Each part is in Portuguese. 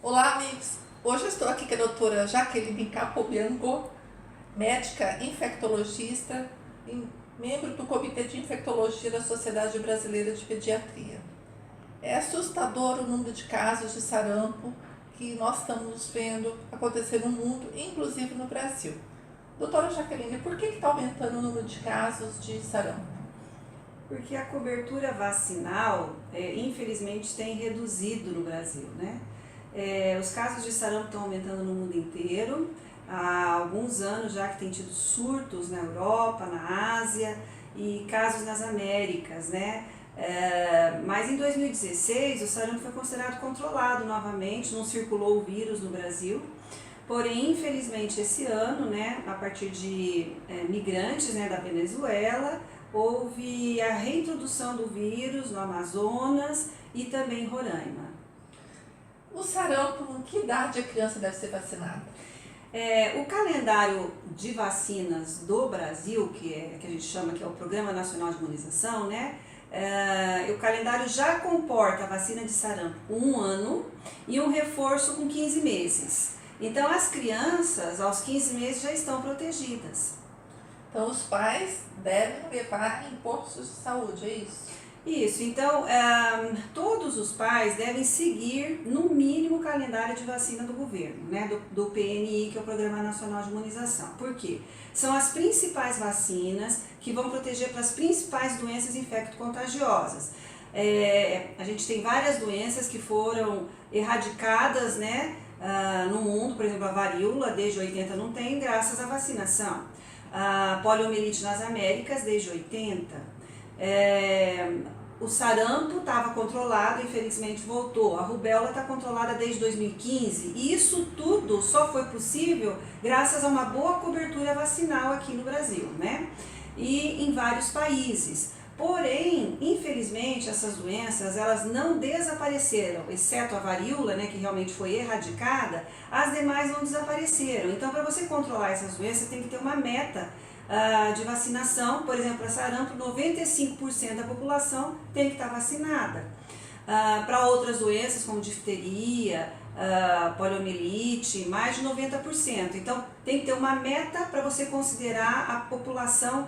Olá, amigos! Hoje eu estou aqui com a doutora Jaqueline Capobianco, médica infectologista e membro do Comitê de Infectologia da Sociedade Brasileira de Pediatria. É assustador o número de casos de sarampo que nós estamos vendo acontecer no mundo, inclusive no Brasil. Doutora Jaqueline, por que está aumentando o número de casos de sarampo? Porque a cobertura vacinal, infelizmente, tem reduzido no Brasil, né? Os casos de sarampo estão aumentando no mundo inteiro. Há alguns anos já que tem tido surtos na Europa, na Ásia e casos nas Américas, né? Mas em 2016 o sarampo foi considerado controlado novamente, não circulou o vírus no Brasil. Porém, infelizmente, esse ano, né, a partir de migrantes, né, da Venezuela, houve a reintrodução do vírus no Amazonas e também em Roraima. O sarampo, em que idade a criança deve ser vacinada? O calendário de vacinas do Brasil, que a gente chama que é o Programa Nacional de Imunização, né? O calendário já comporta a vacina de sarampo com 1 ano e um reforço com 15 meses. Então, as crianças, aos 15 meses, já estão protegidas. Então, os pais devem levar em postos de saúde, é isso? Isso, então, todos os pais devem seguir, no mínimo, o calendário de vacina do governo, né, do PNI, que é o Programa Nacional de Imunização. Por quê? São as principais vacinas que vão proteger para as principais doenças infecto-contagiosas. A gente tem várias doenças que foram erradicadas, né, no mundo, por exemplo, a varíola, desde 80 não tem, graças à vacinação. A poliomielite nas Américas, desde 80. O sarampo estava controlado, infelizmente voltou. A rubéola está controlada desde 2015 e isso tudo só foi possível graças a uma boa cobertura vacinal aqui no Brasil, né? E em vários países. Porém, infelizmente, essas doenças elas não desapareceram, exceto a varíola, né, que realmente foi erradicada, as demais não desapareceram. Então, para você controlar essas doenças, tem que ter uma meta de vacinação. Por exemplo, para sarampo, 95% da população tem que estar vacinada. Para outras doenças como difteria, poliomielite, mais de 90%. Então, tem que ter uma meta para você considerar a população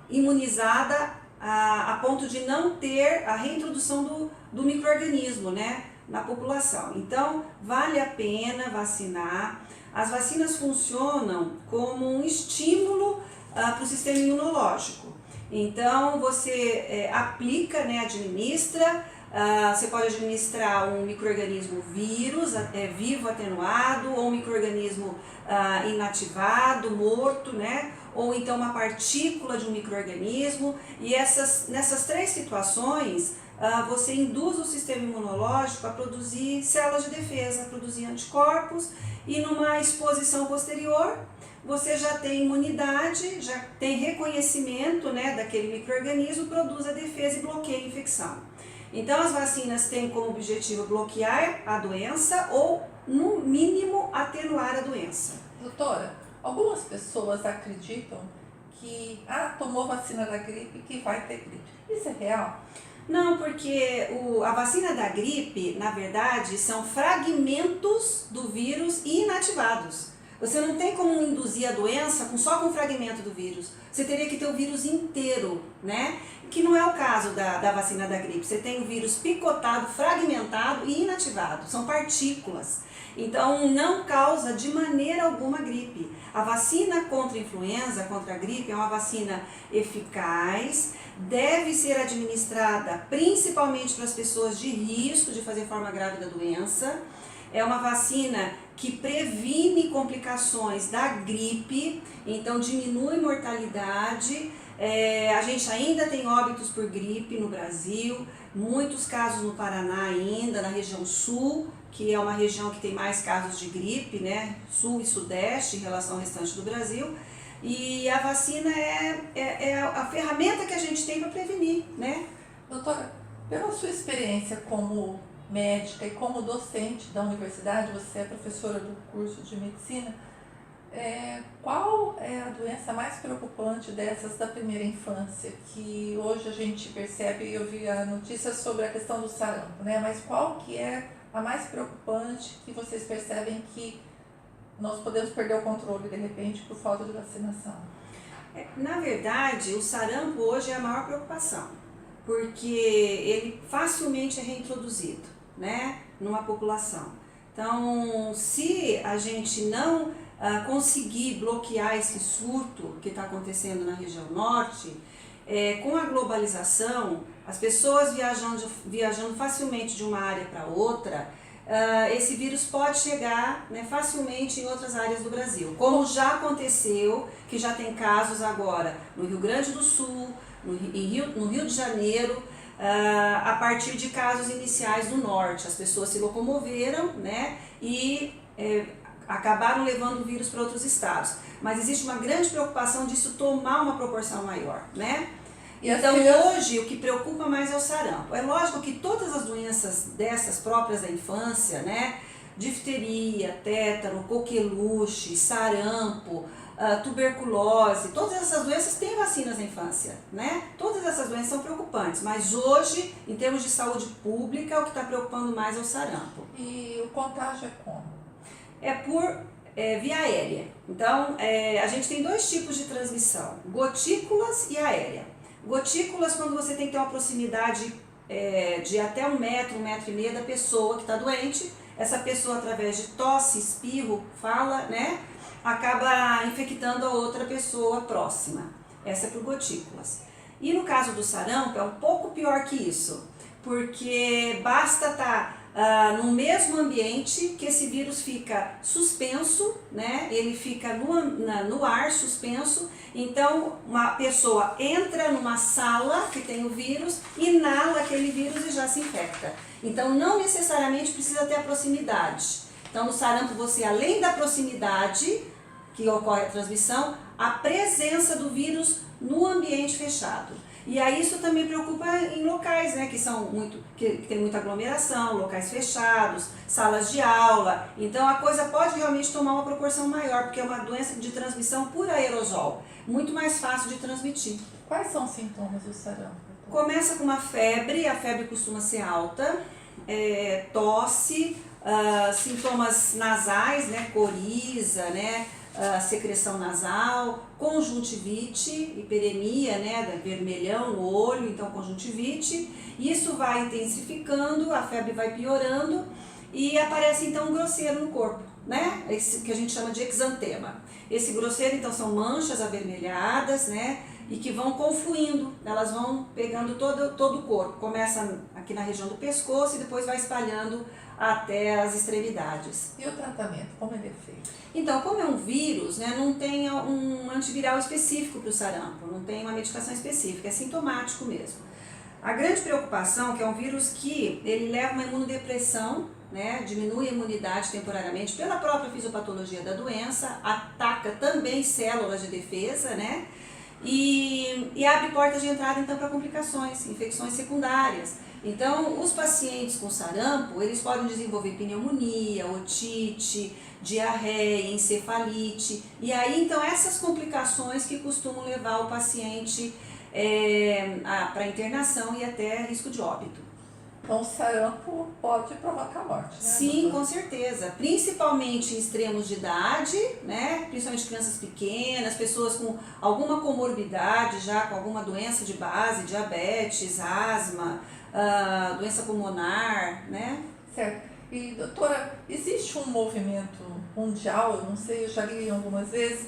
imunizada a ponto de não ter a reintrodução do micro-organismo, né, na população. Então, vale a pena vacinar. As vacinas funcionam como um estímulo para o sistema imunológico. Então, você aplica, né, administra, você pode administrar um micro-organismo vírus, vivo, atenuado, ou um micro-organismo inativado, morto, né? Ou então uma partícula de um micro-organismo. E nessas 3 situações, você induz o sistema imunológico a produzir células de defesa, a produzir anticorpos, e numa exposição posterior, você já tem imunidade, já tem reconhecimento, né, daquele micro-organismo, produz a defesa e bloqueia a infecção. Então, as vacinas têm como objetivo bloquear a doença ou, no mínimo, atenuar a doença. Doutora, algumas pessoas acreditam que tomou vacina da gripe que vai ter gripe. Isso é real? Não, porque a vacina da gripe, na verdade, são fragmentos do vírus inativados. Você não tem como induzir a doença só com um fragmento do vírus. Você teria que ter o vírus inteiro, né? Que não é o caso da vacina da gripe. Você tem o vírus picotado, fragmentado e inativado. São partículas. Então, não causa de maneira alguma gripe. A vacina contra a influenza, contra a gripe, é uma vacina eficaz, deve ser administrada principalmente para as pessoas de risco de fazer forma grave da doença. É uma vacina que previne complicações da gripe, então diminui mortalidade. A gente ainda tem óbitos por gripe no Brasil, muitos casos no Paraná ainda, na região sul, que é uma região que tem mais casos de gripe, né? Sul e sudeste em relação ao restante do Brasil. E a vacina é a ferramenta que a gente tem para prevenir, né? Doutora, pela sua experiência como médica e como docente da universidade, você é professora do curso de medicina, qual é a doença mais preocupante dessas da primeira infância, que hoje a gente percebe, eu vi a notícia sobre a questão do sarampo, né? Mas qual que é a mais preocupante que vocês percebem que nós podemos perder o controle de repente por falta de vacinação? Na verdade, o sarampo hoje é a maior preocupação, porque ele facilmente é reintroduzido, né, numa população. Então, se a gente não conseguir bloquear esse surto que está acontecendo na região norte, com a globalização, as pessoas viajando facilmente de uma área para outra, esse vírus pode chegar, né, facilmente em outras áreas do Brasil, como já aconteceu, que já tem casos agora no Rio Grande do Sul, no Rio de Janeiro, a partir de casos iniciais do norte. As pessoas se locomoveram, né, e acabaram levando o vírus para outros estados. Mas existe uma grande preocupação disso tomar uma proporção maior, né? Então hoje o que preocupa mais é o sarampo. É lógico que todas as doenças dessas próprias da infância, né, difteria, tétano, coqueluche, sarampo, tuberculose, todas essas doenças têm vacinas na infância, né? Todas essas doenças são preocupantes, mas hoje, em termos de saúde pública, o que está preocupando mais é o sarampo. E o contágio é como? É por via aérea. Então, a gente tem dois tipos de transmissão, gotículas e aérea. Gotículas, quando você tem que ter uma proximidade de até 1 metro, 1,5 metros da pessoa que está doente, essa pessoa, através de tosse, espirro, fala, né, acaba infectando a outra pessoa próxima. Essa é por gotículas. E no caso do sarampo é um pouco pior que isso, porque basta estar no mesmo ambiente que esse vírus fica suspenso, né? Ele fica no ar suspenso. Então uma pessoa entra numa sala que tem o vírus, inala aquele vírus e já se infecta. Então não necessariamente precisa ter a proximidade. Então no sarampo você, além da proximidade que ocorre a transmissão, a presença do vírus no ambiente fechado. E aí isso também preocupa em locais, né, que tem muita aglomeração, locais fechados, salas de aula. Então a coisa pode realmente tomar uma proporção maior, porque é uma doença de transmissão por aerosol, muito mais fácil de transmitir. Quais são os sintomas do sarampo? Começa com uma febre, a febre costuma ser alta, tosse, sintomas nasais, né, coriza, né, secreção nasal, conjuntivite, hiperemia, né, vermelhão no olho, então conjuntivite. Isso vai intensificando, a febre vai piorando e aparece então um grosseiro no corpo, né, esse que a gente chama de exantema. Esse grosseiro então são manchas avermelhadas, né, e que vão confluindo, elas vão pegando todo o corpo, começa aqui na região do pescoço e depois vai espalhando até as extremidades. E o tratamento, como ele é feito? Então, como é um vírus, né, não tem um antiviral específico para o sarampo, não tem uma medicação específica, é sintomático mesmo. A grande preocupação é que é um vírus que ele leva uma imunodepressão, né, diminui a imunidade temporariamente pela própria fisiopatologia da doença, ataca também células de defesa, né, e abre portas de entrada então para complicações, infecções secundárias. Então, os pacientes com sarampo, eles podem desenvolver pneumonia, otite, diarreia, encefalite, e aí então essas complicações que costumam levar o paciente para internação e até risco de óbito. Então o sarampo pode provocar morte, né? Sim, com certeza, principalmente em extremos de idade, né? Principalmente crianças pequenas, pessoas com alguma comorbidade já, com alguma doença de base, diabetes, asma, doença pulmonar, né? Certo. E doutora, existe um movimento mundial, eu não sei, eu já li algumas vezes,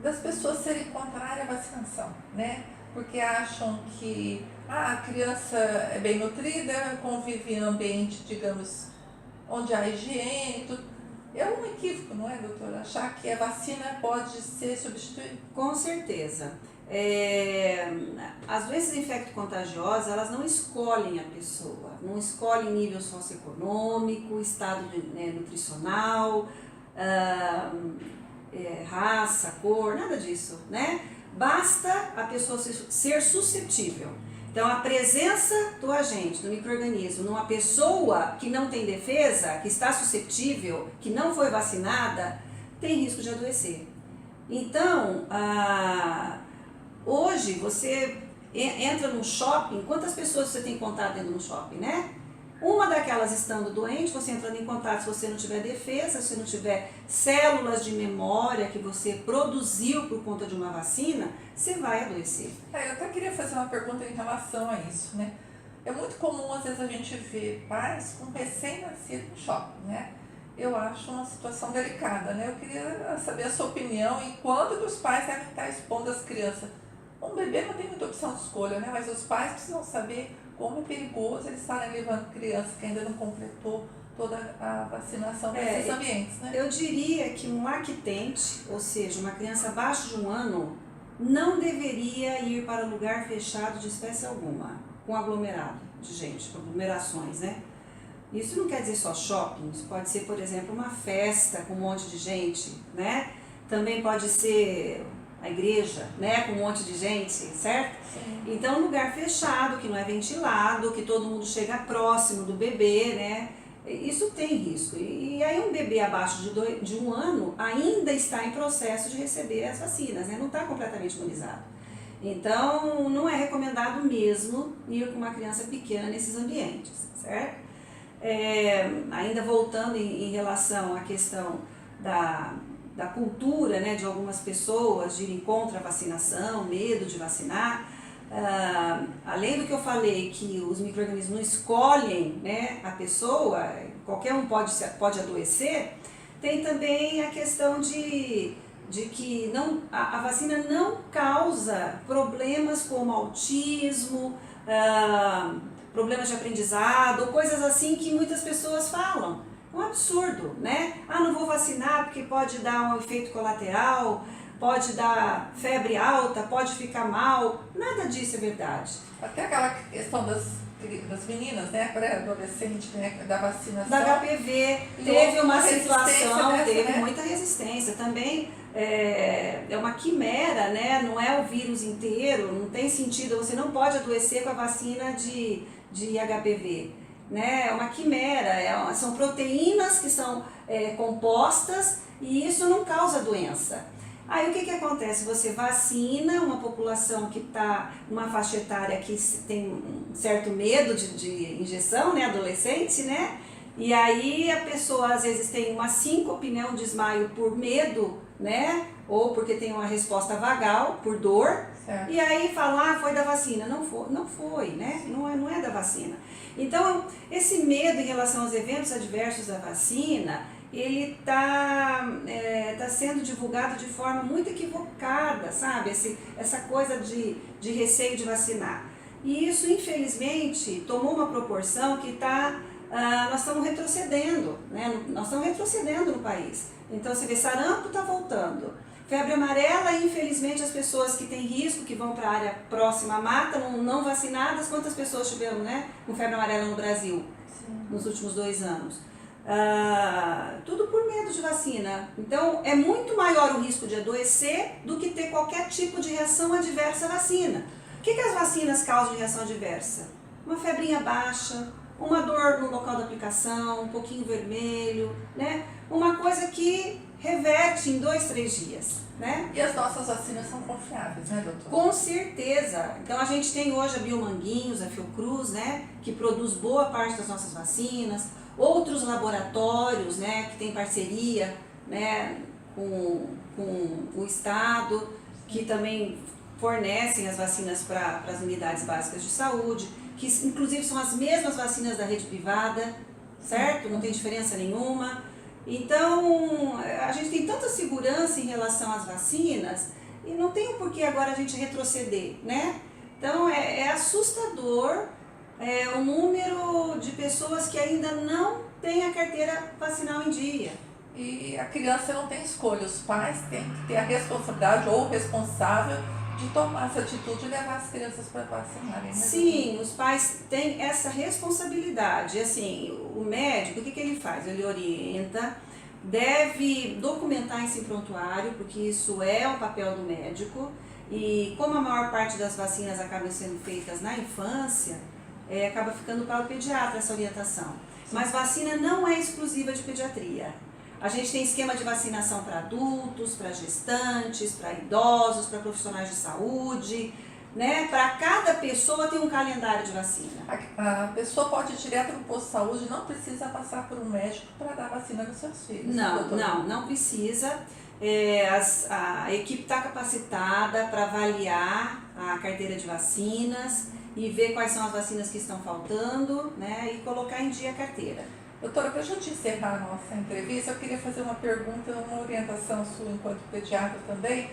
das pessoas serem contrárias à vacinação, né? Porque acham que a criança é bem nutrida, convive em ambiente, digamos, onde há higiene e tudo. É um equívoco, não é, doutora? Achar que a vacina pode ser substituída? Com certeza. As doenças infecto-contagiosas, elas não escolhem a pessoa, não escolhem nível socioeconômico, estado nutricional, raça, cor, nada disso, né? Basta a pessoa ser suscetível. Então, a presença do agente, do micro-organismo, numa pessoa que não tem defesa, que está suscetível, que não foi vacinada, tem risco de adoecer. Então, hoje você entra num shopping, quantas pessoas você tem contato dentro de um shopping, né? Uma daquelas estando doente, você entrando em contato, se você não tiver defesa, se não tiver células de memória que você produziu por conta de uma vacina, você vai adoecer. Eu até queria fazer uma pergunta em relação a isso, né? É muito comum, às vezes, a gente ver pais com recém-nascido no shopping, né? Eu acho uma situação delicada, né? Eu queria saber a sua opinião e quando que os pais devem estar expondo as crianças. Um bebê não tem muita opção de escolha, né? Mas os pais precisam saber como é perigoso eles estarem levando criança que ainda não completou toda a vacinação nesses ambientes, né? Eu diria que um lactente, ou seja, uma criança abaixo de 1 ano, não deveria ir para lugar fechado de espécie alguma, com aglomerado de gente, aglomerações, né? Isso não quer dizer só shopping, isso pode ser, por exemplo, uma festa com um monte de gente, né? Também pode ser a igreja, né, com um monte de gente, certo? Sim. Então, lugar fechado, que não é ventilado, que todo mundo chega próximo do bebê, né? Isso tem risco. E aí um bebê abaixo de 1 ano ainda está em processo de receber as vacinas, né? Não está completamente imunizado. Então, não é recomendado mesmo ir com uma criança pequena nesses ambientes, certo? Ainda voltando em relação à questão da cultura, né, de algumas pessoas de irem contra a vacinação, medo de vacinar, além do que eu falei, que os micro-organismos não escolhem, né, a pessoa, qualquer um pode adoecer, tem também a questão de que a vacina não causa problemas como autismo, problemas de aprendizado, coisas assim que muitas pessoas falam. É um absurdo, né? Não vou vacinar porque pode dar um efeito colateral, pode dar febre alta, pode ficar mal. Nada disso é verdade. Até aquela questão das meninas, né, pré-adolescente, né, da vacinação. Da HPV, teve uma situação, teve né? muita resistência. Também é uma quimera, né? Não é o vírus inteiro, não tem sentido, você não pode adoecer com a vacina de HPV. Né? É uma quimera, são proteínas que são compostas e isso não causa doença. Aí o que acontece? Você vacina uma população que está numa faixa etária que tem um certo medo de injeção, né? Adolescente, né? E aí a pessoa às vezes tem uma síncope, né? Um desmaio por medo, né? Ou porque tem uma resposta vagal, por dor. Certo. E aí fala, foi da vacina. Não foi, né? Não é da vacina. Então, esse medo em relação aos eventos adversos da vacina, ele tá sendo divulgado de forma muito equivocada, sabe? Essa coisa de receio de vacinar. E isso, infelizmente, tomou uma proporção que nós estamos retrocedendo, né? Nós estamos retrocedendo no país. Então, você vê, sarampo está voltando. Febre amarela, infelizmente, as pessoas que têm risco, que vão para a área próxima à mata, não vacinadas, quantas pessoas tiveram, né, com febre amarela no Brasil? Sim. Nos últimos 2 anos? Tudo por medo de vacina. Então, é muito maior o risco de adoecer do que ter qualquer tipo de reação adversa à vacina. O que as vacinas causam de reação adversa? Uma febrinha baixa, uma dor no local da aplicação, um pouquinho vermelho, né? Uma coisa que reverte em 2, 3 dias, né? E as nossas vacinas são confiáveis, né, doutora? Com certeza. Então a gente tem hoje a Biomanguinhos, a Fiocruz, né, que produz boa parte das nossas vacinas, outros laboratórios, né, que tem parceria, né, com o Estado, que também fornecem as vacinas para as unidades básicas de saúde, que inclusive são as mesmas vacinas da rede privada, certo? Não tem diferença nenhuma. Então, a gente tem tanta segurança em relação às vacinas e não tem o porquê agora a gente retroceder, né? Então, é assustador o número de pessoas que ainda não têm a carteira vacinal em dia. E a criança não tem escolha, os pais têm que ter a responsabilidade ou o responsável de tomar essa atitude e levar as crianças para vacinarem. Né? Sim, os pais têm essa responsabilidade. Assim, o médico, o que ele faz? Ele orienta, deve documentar esse prontuário, porque isso é o papel do médico. E como a maior parte das vacinas acabam sendo feitas na infância, acaba ficando para o pediatra essa orientação. Mas vacina não é exclusiva de pediatria. A gente tem esquema de vacinação para adultos, para gestantes, para idosos, para profissionais de saúde. né? Para cada pessoa tem um calendário de vacina. A pessoa pode ir direto no posto de saúde, não precisa passar por um médico para dar vacina nos seus filhos. Não precisa. A equipe está capacitada para avaliar a carteira de vacinas e ver quais são as vacinas que estão faltando, né? E colocar em dia a carteira. Doutora, para a gente encerrar a nossa entrevista, eu queria fazer uma pergunta, uma orientação sua enquanto pediatra também,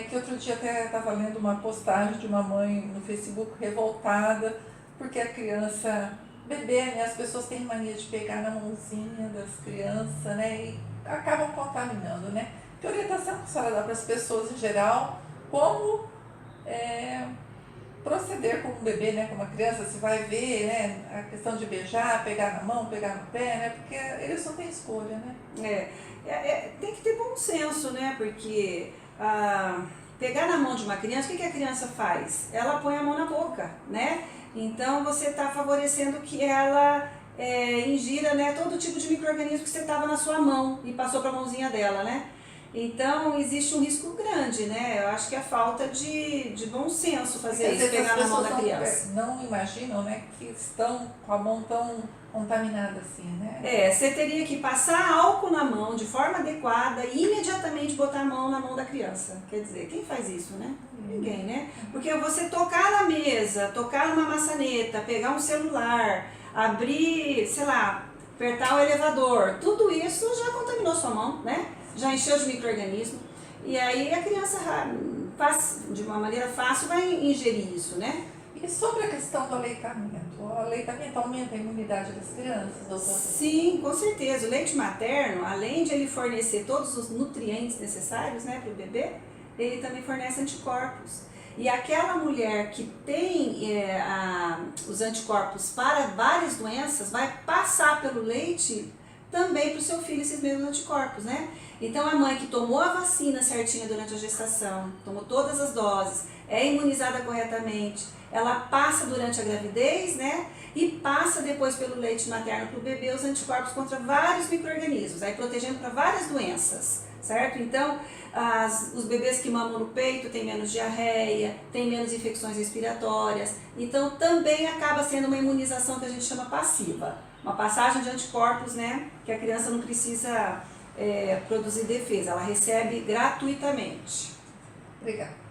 que outro dia até estava lendo uma postagem de uma mãe no Facebook revoltada, porque a criança, bebê, né, as pessoas têm mania de pegar na mãozinha das crianças, né, e acabam contaminando, né? Que orientação que a senhora dá para as pessoas em geral, como proceder com um bebê, né, com uma criança, se vai ver, né, a questão de beijar, pegar na mão, pegar no pé, né, porque eles não têm escolha, né? Tem que ter bom senso, né, porque pegar na mão de uma criança, o que a criança faz? Ela põe a mão na boca, né? Então você está favorecendo que ela ingira, né, todo tipo de micro-organismo que você estava na sua mão e passou para a mãozinha dela, né? Então existe um risco grande, né? Eu acho que é falta de bom senso fazer isso, pegar na mão da criança. Não imaginam, né, que estão com a mão tão contaminada assim, né? Você teria que passar álcool na mão de forma adequada e imediatamente botar a mão na mão da criança. Quer dizer, quem faz isso, né? Ninguém, né? Porque você tocar na mesa, tocar numa maçaneta, pegar um celular, abrir, sei lá, apertar o elevador, tudo isso já contaminou sua mão, né? Já encheu de micro-organismo. E aí a criança, de uma maneira fácil, vai ingerir isso, né? E sobre a questão do aleitamento? O aleitamento aumenta a imunidade das crianças, doutora? Sim, com certeza. O leite materno, além de ele fornecer todos os nutrientes necessários, né, para o bebê, ele também fornece anticorpos. E aquela mulher que tem os anticorpos para várias doenças, vai passar pelo leite também para o seu filho esses mesmos anticorpos, né? Então a mãe que tomou a vacina certinha durante a gestação, tomou todas as doses, é imunizada corretamente, ela passa durante a gravidez, né? E passa depois pelo leite materno para o bebê os anticorpos contra vários micro-organismos, aí protegendo para várias doenças, certo? Então os bebês que mamam no peito têm menos diarreia, têm menos infecções respiratórias, então também acaba sendo uma imunização que a gente chama passiva. Uma passagem de anticorpos, né, que a criança não precisa produzir defesa, ela recebe gratuitamente. Obrigada.